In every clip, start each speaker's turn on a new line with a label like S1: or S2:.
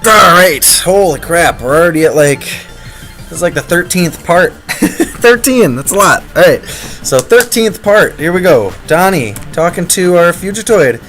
S1: Alright, holy crap, we're already at this is like the 13th part. 13, that's a lot. Alright, so 13th part, here we go. Donnie, talking to our Fugitoid.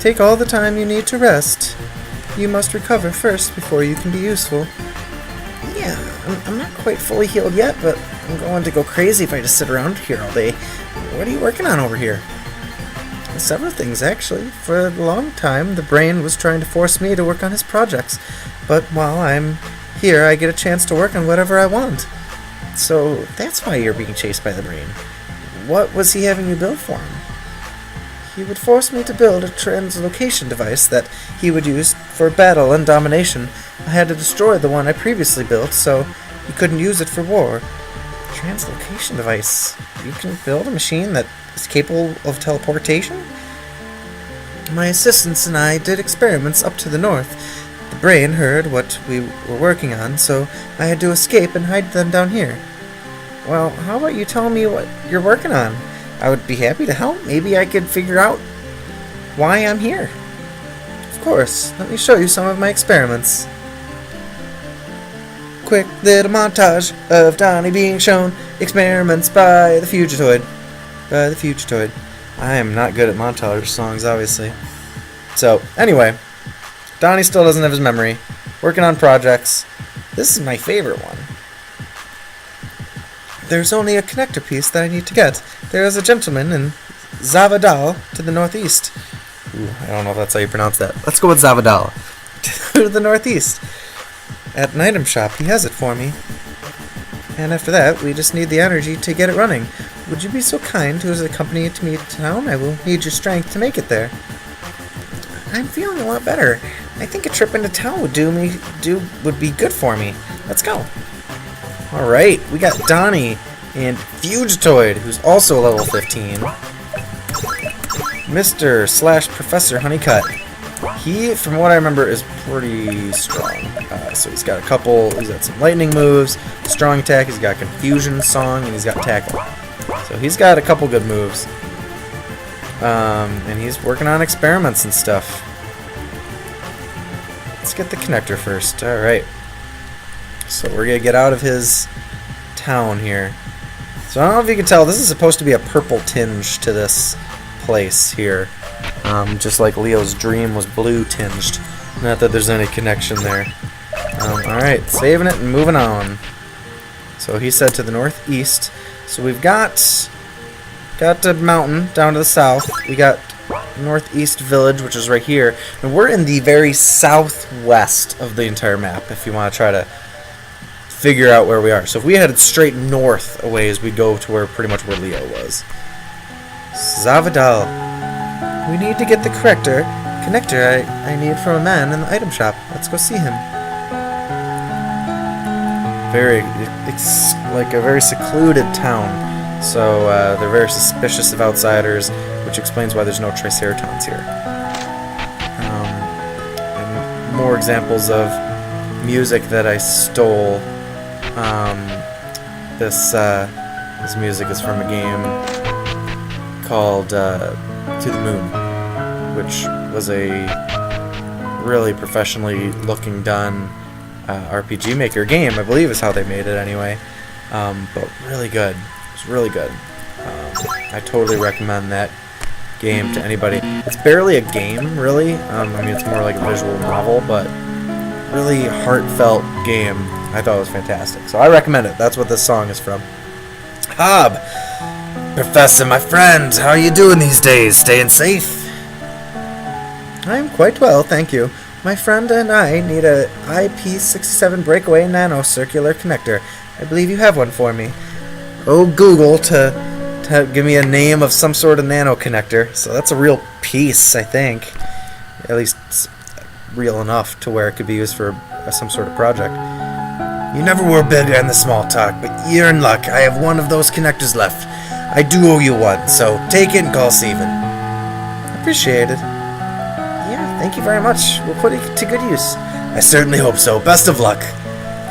S1: Take all the time you need to rest. You must recover first before you can be useful. Yeah, I'm not quite fully healed yet, but I'm going to go crazy if I just sit around here all day. What are you working on over here? Several things, actually. For a long time, the brain was trying to force me to work on his projects. But while I'm here, I get a chance to work on whatever I want. So that's why you're being chased by the brain. What was he having you build for him? He would force me to build a translocation device that he would use for battle and domination. I had to destroy the one I previously built, so he couldn't use it for war. Translocation device? You can build a machine that is capable of teleportation? My assistants and I did experiments up to the north. The brain heard what we were working on, so I had to escape and hide them down here. Well, how about you tell me what you're working on? I would be happy to help. Maybe I could figure out why I'm here. Of course, let me show you some of my experiments. Quick little montage of Donnie being shown experiments by the Fugitoid. I am not good at montage songs, obviously. So, anyway, Donnie still doesn't have his memory. Working on projects. This is my favorite one. There's only a connector piece that I need to get. There is a gentleman in Zavadal to the northeast. Ooh, I don't know if that's how you pronounce that. Let's go with Zavadal. To the northeast. At an item shop, he has it for me. And after that, we just need the energy to get it running. Would you be so kind to accompany me to town? I will need your strength to make it there. I'm feeling a lot better. I think a trip into town would be good for me. Let's go. Alright, we got Donnie and Fugitoid, who's also level 15. Mr./Professor Honeycutt. He, from what I remember, is pretty strong. So he's got some lightning moves, strong attack, he's got confusion song, and he's got tackle. So he's got a couple good moves. And he's working on experiments and stuff. Let's get the connector first. Alright. So we're going to get out of his town here. So I don't know if you can tell, this is supposed to be a purple tinge to this place here. Just like Leo's dream was blue tinged. Not that there's any connection there. Alright, saving it and moving on. So he said to the northeast. So we've got a mountain down to the south. We got northeast village, which is right here. And we're in the very southwest of the entire map, if you want to try to figure out where we are. So if we headed straight north a ways, we'd go to pretty much where Leo was. Zavadal. We need to get the connector I need from a man in the item shop. Let's go see him. It's like a very secluded town, so they're very suspicious of outsiders, which explains why there's no Triceratons here. And more examples of music that I stole. This music is from a game called To the Moon, which was a really professionally looking done RPG Maker game, I believe is how they made it anyway. But really good. It's really good. I totally recommend that game to anybody. It's barely a game, really. I mean, it's more like a visual novel, but really heartfelt game. I thought it was fantastic. So I recommend it. That's what this song is from. Hob! Professor, my friend, how are you doing these days? Staying safe? I'm quite well, thank you. My friend and I need a IP67 breakaway nano-circular connector. I believe you have one for me. Oh, Google to give me a name of some sort of nano connector. So that's a real piece, I think. At least it's real enough to where it could be used for some sort of project. You never were big on the small talk, but you're in luck. I have one of those connectors left. I do owe you one, so take it and call Steven. Appreciate it. Yeah, thank you very much. We'll put it to good use. I certainly hope so. Best of luck.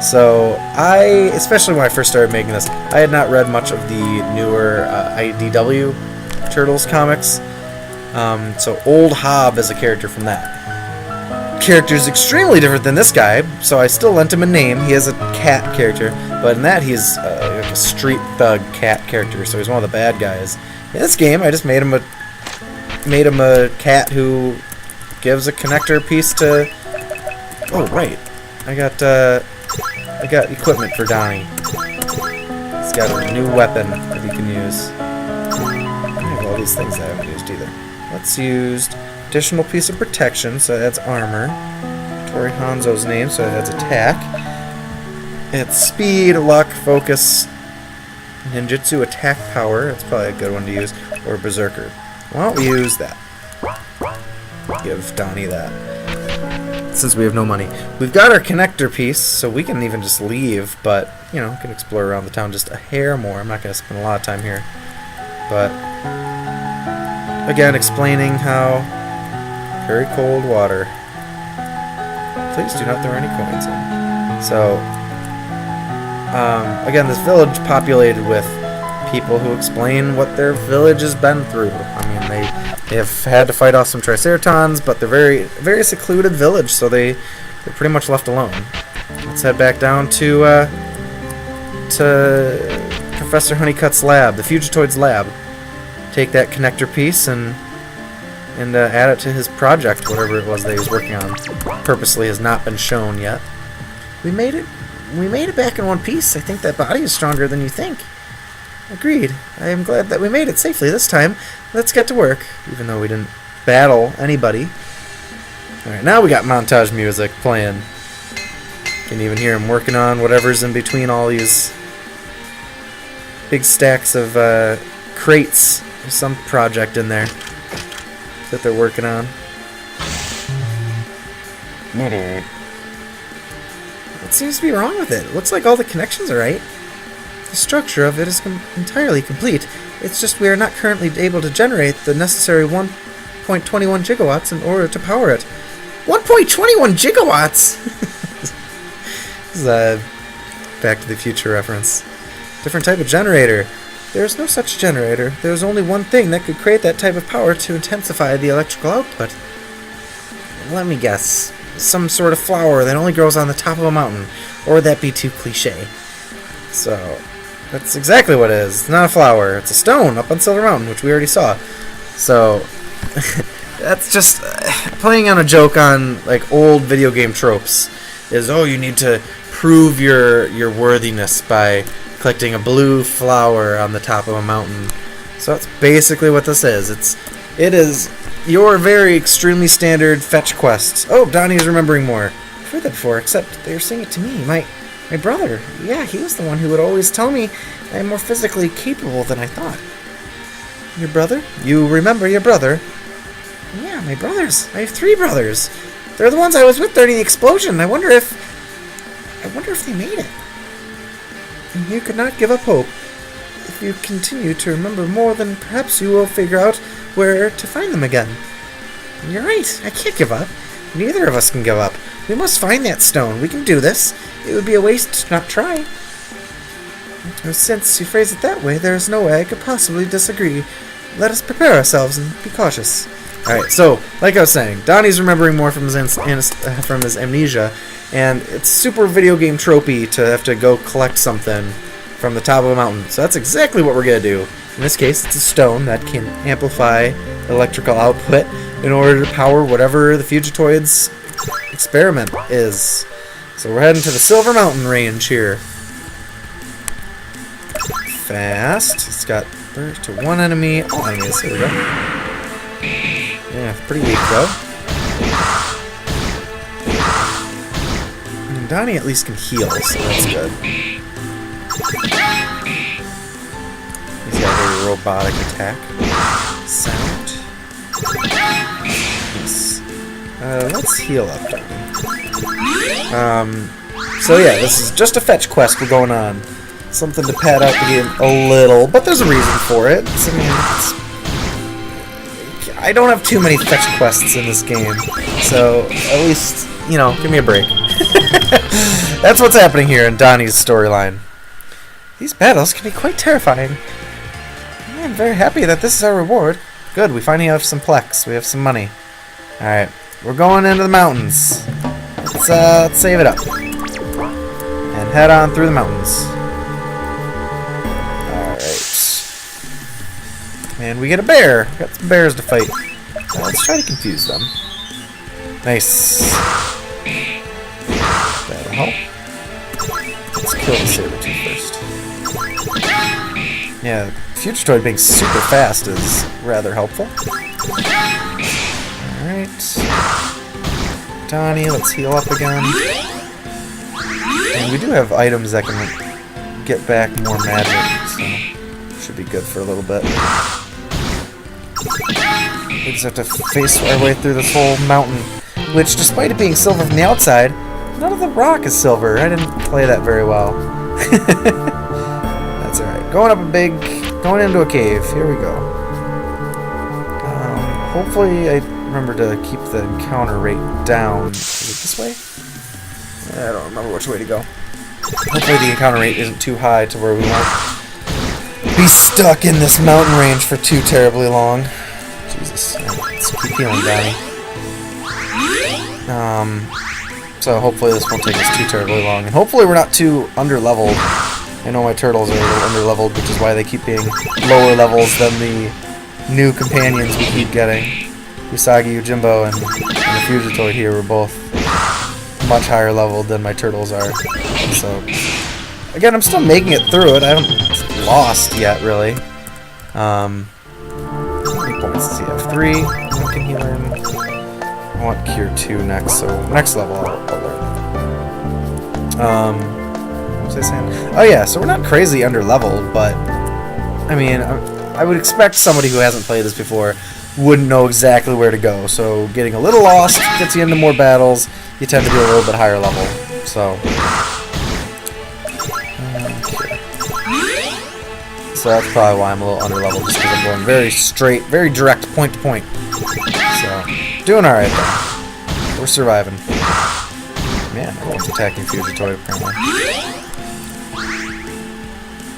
S1: So, especially when I first started making this, I had not read much of the newer IDW Turtles comics. So Old Hob is a character from that. character is extremely different than this guy, so I still lent him a name. He has a cat character, but in that he's like a street thug cat character, so he's one of the bad guys. In this game, I just made him a cat who gives a connector piece to... Oh, right. I got equipment for Donnie. He's got a new weapon that he can use. I have all these things that I haven't used either. Let's use additional piece of protection, so that's armor. Tori Hanzo's name, so that's attack. It's speed, luck, focus, ninjutsu, attack power. That's probably a good one to use. Or berserker. Why don't we use that? Give Donnie that. Since we have no money. We've got our connector piece, so we can even just leave, but, you know, we can explore around the town just a hair more. I'm not going to spend a lot of time here. But, again, explaining how very cold water. Please do not throw any coins in. So, again, this village populated with people who explain what their village has been through. I mean, they have had to fight off some Triceratons, but they're very secluded village, so they're pretty much left alone. Let's head back down to Professor Honeycutt's lab, the Fugitoid's lab. Take that connector piece and add it to his project, whatever it was that he was working on. Purposely has not been shown yet. We made it back in one piece. I think that body is stronger than you think. Agreed. I am glad that we made it safely this time. Let's get to work, even though we didn't battle anybody. Alright, now we got montage music playing. Can even hear him working on whatever's in between all these big stacks of crates. There's some project in there that they're working on. What seems to be wrong with it? It looks like all the connections are right. The structure of it is entirely complete. It's just we are not currently able to generate the necessary 1.21 gigawatts in order to power it. 1.21 gigawatts?! This is a Back to the Future reference. Different type of generator. There is no such generator. There is only one thing that could create that type of power to intensify the electrical output. Let me guess. Some sort of flower that only grows on the top of a mountain. Or would that be too cliche? So, that's exactly what it is. It's not a flower. It's a stone up on Silver Mountain, which we already saw. So, that's just playing on a joke on like old video game tropes. Is, oh, you need to prove your worthiness by collecting a blue flower on the top of a mountain. So that's basically what this is. It is your very extremely standard fetch quest. Oh, Donnie is remembering more. I've heard that before, except they were saying it to me. My brother. Yeah, he was the one who would always tell me I am more physically capable than I thought. Your brother? You remember your brother? Yeah, my brothers. I have 3 brothers. They're the ones I was with during the explosion. I wonder if they made it. You could not give up hope. If you continue to remember more, then perhaps you will figure out where to find them again. You're right. I can't give up. Neither of us can give up. We must find that stone. We can do this. It would be a waste to not try. Since you phrase it that way, there is no way I could possibly disagree. Let us prepare ourselves and be cautious. Alright, so, like I was saying, Donnie's remembering more from his amnesia, and it's super video game tropey to have to go collect something from the top of a mountain. So that's exactly what we're going to do. In this case, it's a stone that can amplify electrical output in order to power whatever the Fugitoid's experiment is. So we're heading to the Silver Mountain range here. Fast. It's got to one enemy. All enemies. Here we go. Yeah, pretty weak though. And Donnie at least can heal, so that's good. He's got a very robotic attack. Sound. Yes. Let's heal up, Donnie. So yeah, this is just a fetch quest we're going on. Something to pad out the game a little, but there's a reason for it. I don't have too many fetch quests in this game, so at least, you know, give me a break. That's what's happening here in Donnie's storyline. These battles can be quite terrifying. I'm very happy that this is our reward. Good, we finally have some plex. We have some money. Alright, We're going into the mountains. Let's save it up. And head on through the mountains. Alright. And we get a bear. Got some bears to fight. Let's try to confuse them. Nice. That'll help. Let's kill the saber-tooth first. Yeah, Fugitoid being super fast is rather helpful. Alright. Donnie, let's heal up again. And we do have items that can get back more magic, so should be good for a little bit. We just have to face our way through this whole mountain, which, despite it being silver from the outside, none of the rock is silver. I didn't play that very well. That's alright. Going into a cave. Here we go. Hopefully I remember to keep the encounter rate down. Is it this way? I don't remember which way to go. Hopefully the encounter rate isn't too high to where we won't be stuck in this mountain range for too terribly long. Jesus. Let's keep healing, Donnie. So hopefully this won't take us too terribly long. And hopefully we're not too under-leveled. I know my turtles are a little under-leveled, which is why they keep being lower levels than the new companions we keep getting. Usagi, Yojimbo, and the Fugitoid here were both much higher leveled than my turtles are. So, again, I'm still making it through it. I haven't lost yet, really. How many points does he have? 3. What can he learn? I want Cure 2 next, so next level I'll learn. What was I saying? Oh yeah, so we're not crazy under-leveled, but, I mean, I would expect somebody who hasn't played this before wouldn't know exactly where to go. So getting a little lost gets you into more battles. You tend to be a little bit higher level. So, so that's probably why I'm a little under-leveled, just because I'm going very straight, very direct, point to point. So, doing alright though. We're surviving. Man, everyone's attacking Fugitoid apparently.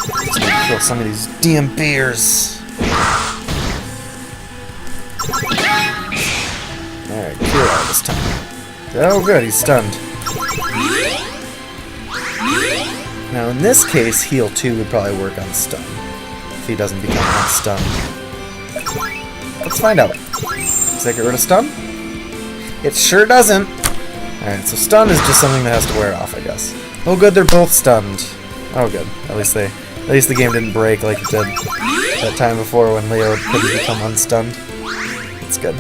S1: Just need to kill some of these damn bears. Alright, cure all this time. Oh good, he's stunned. Now in this case, heal 2 would probably work on stun. If he doesn't become unstunned. Let's find out. Does that get rid of stun? It sure doesn't. Alright, so stun is just something that has to wear off, I guess. Oh good, they're both stunned. Oh good. At least the game didn't break like it did that time before when Leo couldn't become unstunned. That's good.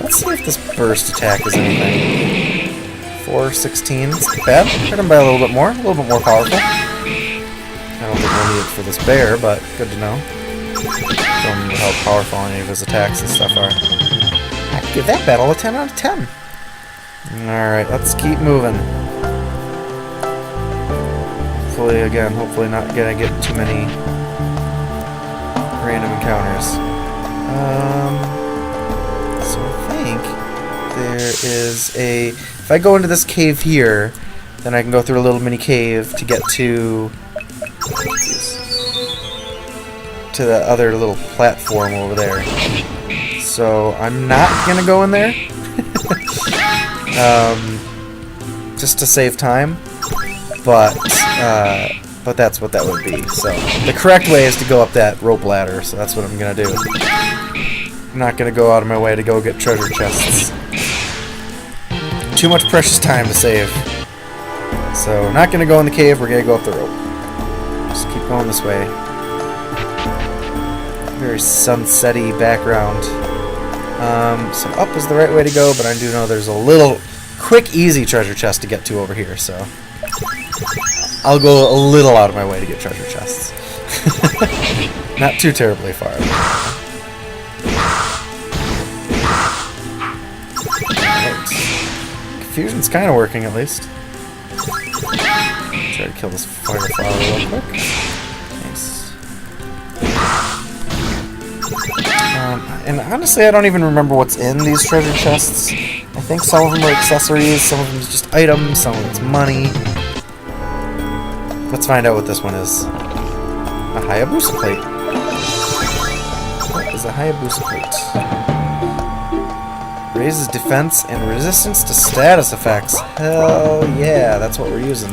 S1: Let's see if this burst attack is anything. 416. It's not bad. Hit him by a little bit more powerful. I don't think we'll need it for this bear, but good to know. Don't know how powerful any of his attacks and stuff are. I could give that battle a 10 out of 10. Alright, let's keep moving. Hopefully not gonna get too many random encounters. So I think there is a... If I go into this cave here, then I can go through a little mini cave to get to the other little platform over there. So I'm not gonna go in there. Just to save time. But that's what that would be. So the correct way is to go up that rope ladder, so that's what I'm gonna do. I'm not gonna go out of my way to go get treasure chests. Too much precious time to save. So we're not gonna go in the cave, we're gonna go up the rope. Just keep going this way. Very sunset-y background. So up is the right way to go, but I do know there's a little quick, easy treasure chest to get to over here, so I'll go a little out of my way to get treasure chests. Not too terribly far. Right. Confusion's kind of working, at least. Try to kill this fire flower real quick. Nice. And honestly, I don't even remember what's in these treasure chests. I think some of them are accessories, some of them is just items, some of it's money. Let's find out what this one is. A Hayabusa plate. What is a Hayabusa plate? Raises defense and resistance to status effects. Hell yeah, that's what we're using.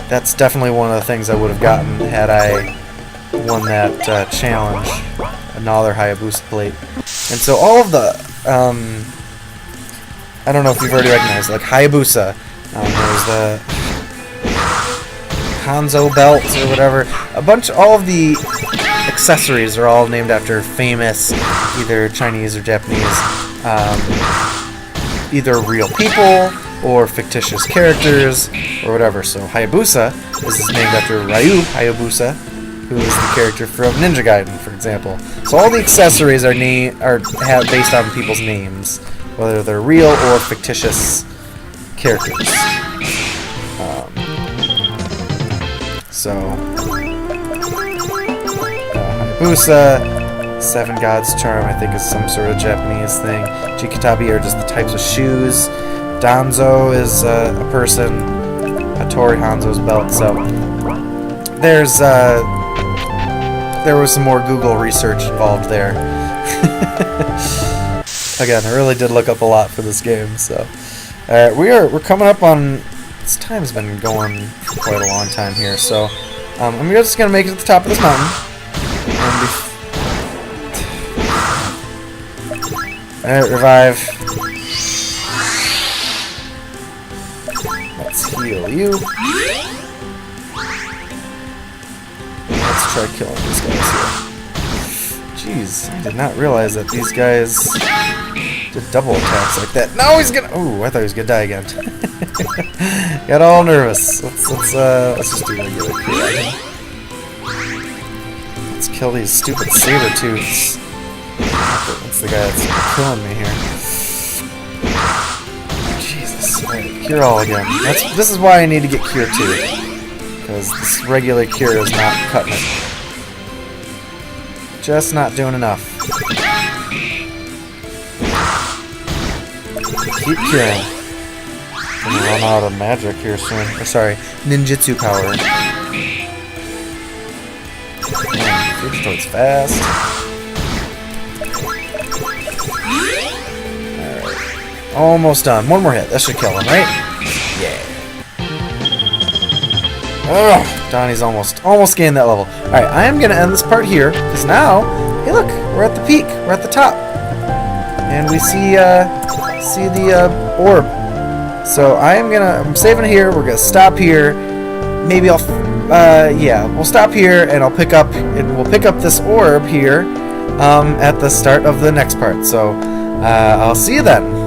S1: That's definitely one of the things I would have gotten had I won that challenge. Another Hayabusa plate. And so all of the, I don't know if you've already recognized, like Hayabusa, there's the Hanzo belts or whatever. All of the accessories are all named after famous, either Chinese or Japanese, either real people or fictitious characters or whatever. So Hayabusa is named after Ryu Hayabusa, who is the character from Ninja Gaiden, for example. So all the accessories are based on people's names, whether they're real or fictitious characters. Hayabusa, Seven Gods Charm, I think is some sort of Japanese thing. Jikatabi are just the types of shoes. Danzo is a person. Hattori Hanzo's belt. So there was some more Google research involved there. Again, I really did look up a lot for this game. So we're coming up on. This time's been going for quite a long time here. So I'm just gonna make it to the top of this mountain. Alright, revive. Let's heal you. Let's try killing these guys here. Jeez, I did not realize that these guys did double attacks like that. Now he's gonna. Ooh, I thought he was gonna die again. Got all nervous. Let's just do regular kill. Let's kill these stupid saber-tooths. That's the guy that's killing me here. Jesus, alright, cure all again. This is why I need to get cure 2. Because this regular cure is not cutting it. Just not doing enough. Keep curing. I'm gonna run out of magic here soon. Or sorry, ninjutsu power. Man, Fugitoid's fast. Alright. Almost done. One more hit. That should kill him, right? Yeah. Ugh, Donnie's almost gained that level. Alright, I am gonna end this part here, because now, hey look, we're at the peak. We're at the top. And we see the orb. So I'm saving it here. We're gonna stop here. Maybe we'll stop here and we'll pick up this orb here at the start of the next part. So I'll see you then.